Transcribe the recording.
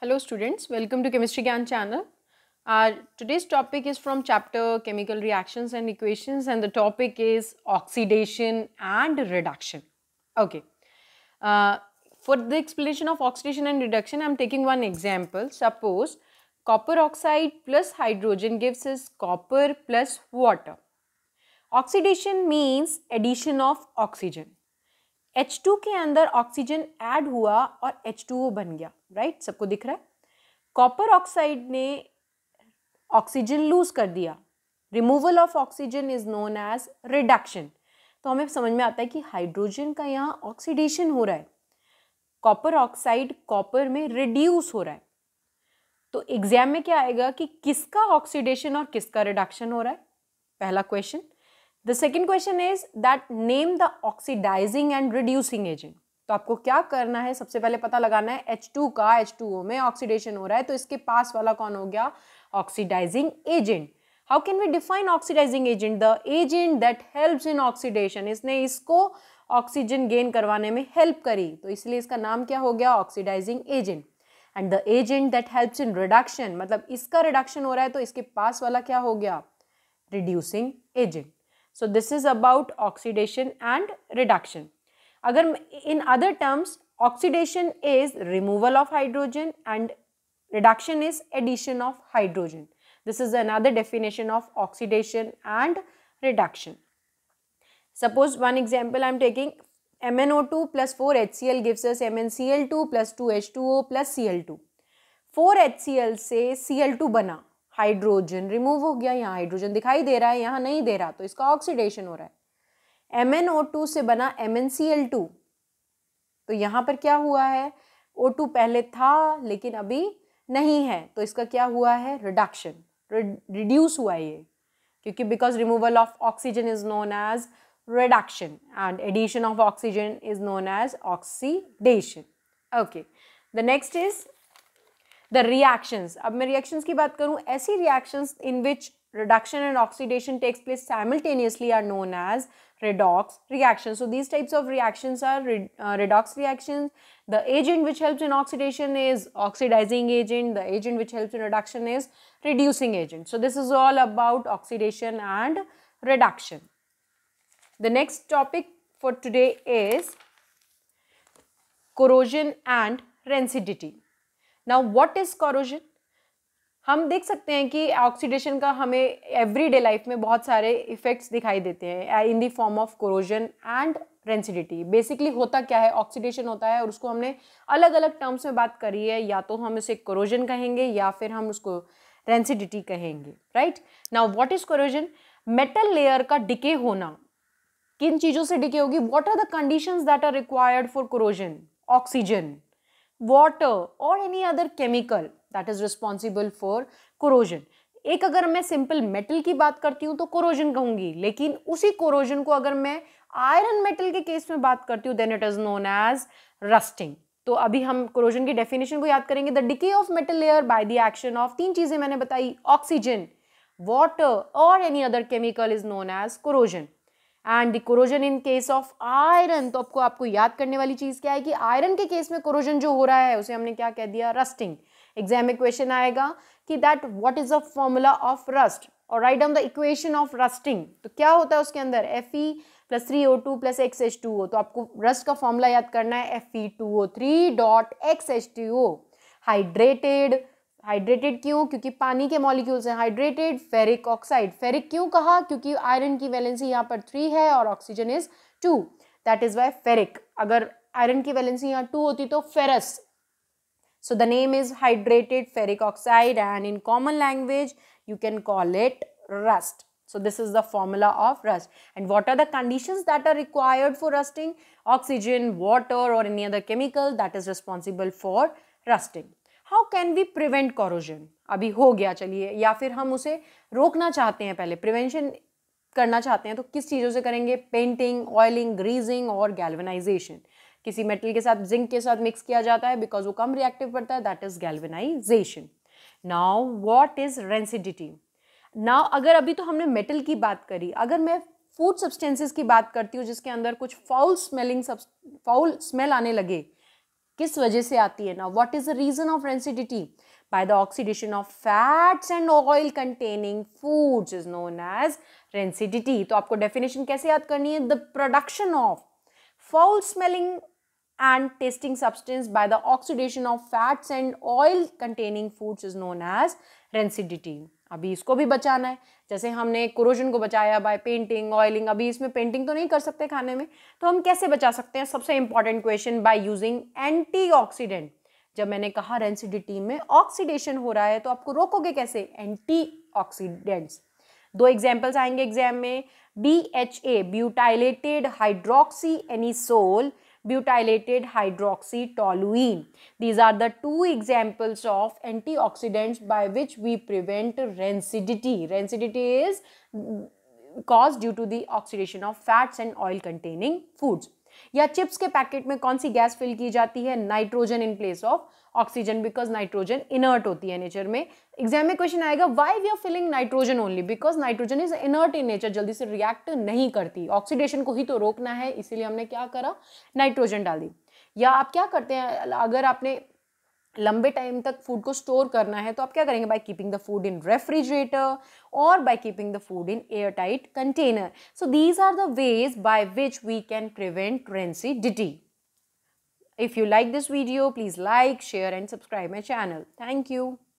Hello students, welcome to Chemistry Gyan channel. Today's topic is from chapter Chemical Reactions and Equations, and the topic is oxidation and reduction. Okay. Uh, for the explanation of oxidation and reduction, I am taking one example. Suppose copper oxide plus hydrogen gives us copper plus water. Oxidation means addition of oxygen. H2 के अंदर oxygen add हुआ और H2O बन गया, right? सबको दिख रहा है. कॉपर ऑक्साइड ने ऑक्सीजन लूज कर दिया. Removal of oxygen is known as reduction. तो हमें समझ में आता है कि हाइड्रोजन का यहाँ ऑक्सीडेशन हो रहा है. कॉपर ऑक्साइड कॉपर में रिड्यूस हो रहा है. तो एग्जाम में क्या आएगा कि किसका ऑक्सीडेशन और किसका रिडक्शन हो रहा है? पहला question. The second question is that name the oxidizing and reducing agent. तो आपको क्या करना है, सबसे पहले पता लगाना है H2 का H2O में ऑक्सीडेशन हो रहा है, तो इसके पास वाला कौन हो गया? Oxidising agent. How can we define oxidising agent? The agent that helps in oxidation. इसने इसको ऑक्सीजन गेन करवाने में हेल्प करी, तो इसलिए इसका नाम क्या हो गया? Oxidising agent. And the agent that helps in reduction, मतलब इसका रिडक्शन हो रहा है, तो इसके पास वाला क्या हो गया? Reducing agent. So this is about oxidation and reduction. अगर in other terms, oxidation is removal of hydrogen and reduction is addition of hydrogen. This is another definition of oxidation and reduction. Suppose one example I am taking, MnO2 plus 4HCl gives us MnCl2 plus 2H2O plus Cl2. 4HCl से Cl2 बना, hydrogen remove हो गया. यहाँ hydrogen दिखाई दे रहा है, यहाँ नहीं दे रहा, तो इसका ऑक्सीडेशन हो रहा है. MnO2 से बना MnCl2, तो यहाँ पर क्या हुआ है? O2 पहले था लेकिन अभी नहीं है, तो इसका क्या हुआ है? रिडक्शन, रिड्यूस हुआ ये, क्योंकि because removal of oxygen is known as reduction and addition of oxygen is known as oxidation. Okay, the next is the reactions. अब मैं रिएक्शंस की बात करूं, ऐसी reactions in which reduction and oxidation takes place simultaneously are known as redox reactions. So these types of reactions are redox reactions. The agent which helps in oxidation is oxidizing agent. The agent which helps in reduction is reducing agent. So this is all about oxidation and reduction. The next topic for today is corrosion and rancidity. Now what is corrosion? हम देख सकते हैं कि oxidation का हमें everyday life में बहुत सारे इफेक्ट्स दिखाई देते हैं in the form of corrosion and rancidity. Basically होता क्या है? ऑक्सीडेशन होता है और उसको हमने अलग अलग टर्म्स में बात करी है, या तो हम उसे कोरोजन कहेंगे या फिर हम उसको रेंसिडिटी कहेंगे, right? Now what is corrosion? Metal layer का डिके होना. किन चीज़ों से डिके होगी? What are the conditions that are required for corrosion? Oxygen, water or any other chemical that is responsible for corrosion. एक अगर मैं सिंपल मेटल की बात करती हूँ तो कोरोजन कहूंगी, लेकिन उसी कोरोजन को अगर मैं आयरन मेटल के केस में बात करती हूँ then it is known as rusting. तो अभी हम कोरोजन की डेफिनेशन को याद करेंगे. The decay of metal layer by the action of, तीन चीजें मैंने बताई, ऑक्सीजन, वाटर और any other chemical is known as corrosion. And the corrosion in case of iron, तो आपको याद करने वाली चीज क्या है कि आयरन के केस में कोरोजन जो हो रहा है उसे हमने क्या कह दिया? रस्टिंग. एग्जाम में क्वेश्चन आएगा कि that what is the formula of rust, और right down the equation of rusting. तो क्या होता है उसके अंदर? Fe + 3O2 + XH2O. तो आपको रस्ट का फॉर्मूला याद करना है Fe2O3.XH2O. हाइड्रेटेड, हाइड्रेटेड क्यों? क्योंकि पानी के मॉलिक्यूल्स हैं. Hydrated ferric oxide. फेरिक क्यों कहा? क्योंकि आयरन की वैलेंसी यहाँ पर 3 है और oxygen is 2, that is why ferric. अगर आयरन की वैलेंसी यहाँ 2 होती तो ferrous. So the name is hydrated ferric oxide and in common language you can call it rust. So this is the formula of rust. And what are the conditions that are required for rusting? Oxygen, water or any other chemical that is responsible for rusting. How can we prevent corrosion? अभी हो गया, चलिए, या फिर हम उसे रोकना चाहते हैं, पहले प्रिवेंशन करना चाहते हैं, तो किस चीज़ों से करेंगे? पेंटिंग, ऑयलिंग, ग्रीजिंग और गैल्वेनाइजेशन. किसी मेटल के साथ जिंक के साथ मिक्स किया जाता है बिकॉज वो कम रिएक्टिव पड़ता है, that is galvanisation. Now what is rancidity? Now अगर अभी तो हमने मेटल की बात करी, अगर मैं फूड सब्सटेंसेस की बात करती हूँ जिसके अंदर कुछ फाउल स्मेल आने लगे, किस वजह से आती है ना, what is the reason of rancidity? By the oxidation of fats and oil containing foods is known as rancidity. तो आपको डेफिनेशन कैसे याद करनी है? The production of foul smelling and tasting substance by the oxidation of fats and oil containing foods is known as rancidity। अभी इसको भी बचाना है, जैसे हमने कोरोजन को बचाया बाय पेंटिंग, ऑयलिंग, अभी इसमें पेंटिंग तो नहीं कर सकते खाने में, तो हम कैसे बचा सकते हैं? सबसे important question, by using antioxidant. जब मैंने कहा रेंसिडिटी में ऑक्सीडेशन हो रहा है तो आपको रोकोगे कैसे? एंटीऑक्सीडेंट्स। दो एग्जाम्पल्स आएंगे एग्जाम में, BHA butylated hydroxy anisole, butylated hydroxytoluene. These are the two examples of antioxidants by which we prevent rancidity. Rancidity is caused due to the oxidation of fats and oil containing foods. या chips के packet में कौन सी gas fill की जाती है? Nitrogen in place of oxygen, because nitrogen inert होती है नेचर में। एग्जाम में क्वेश्चन आएगा why we are filling nitrogen only? Because nitrogen is inert in nature, जल्दी से रिएक्ट नहीं करती, ऑक्सीडेशन को ही तो रोकना है, इसीलिए हमने क्या करा? नाइट्रोजन डाल दी। या आप क्या करते हैं, अगर आपने लंबे टाइम तक फूड को स्टोर करना है तो आप क्या करेंगे? By keeping the food in refrigerator और by keeping the food in air tight container. So these are the ways by which we can prevent rancidity. If you like this video, please like, share and subscribe my channel. Thank you.